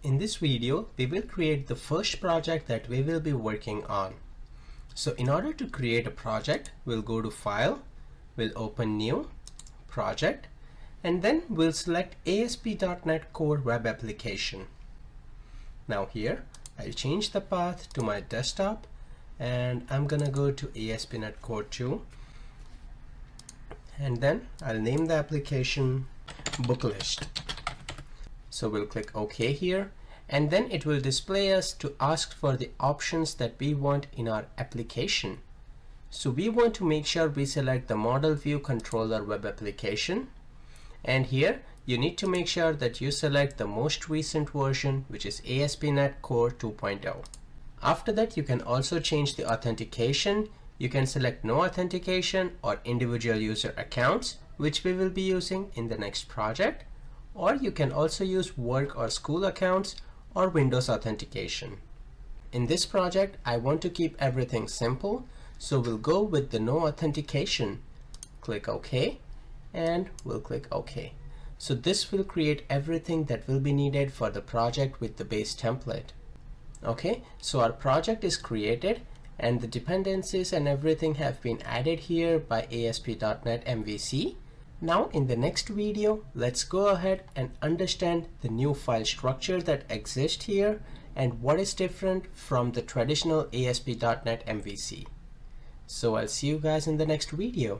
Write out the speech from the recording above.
In this video, we will create the first project that we will be working on. So in order to create a project, we'll go to File, we'll open New, Project, and then we'll select ASP.NET Core Web Application. Now here, I'll change the path to my desktop, and I'm gonna go to ASP.NET Core 2, and then I'll name the application Book List. So we'll click OK here, and then it will display us to ask for the options that we want in our application. So we want to make sure we select the Model View Controller Web Application, and here you need to make sure that you select the most recent version, which is ASP.NET Core 2.0. After that, you can also change the authentication. You can select no authentication or individual user accounts, which we will be using in the next project. Or you can also use work or school accounts or Windows authentication. In this project, I want to keep everything simple, so we'll go with the no authentication. Click OK, and we'll click OK. So this will create everything that will be needed for the project with the base template. Okay, so our project is created, and the dependencies and everything have been added here by ASP.NET MVC. Now in the next video, let's go ahead and understand the new file structure that exists here and what is different from the traditional ASP.NET MVC. So I'll see you guys in the next video.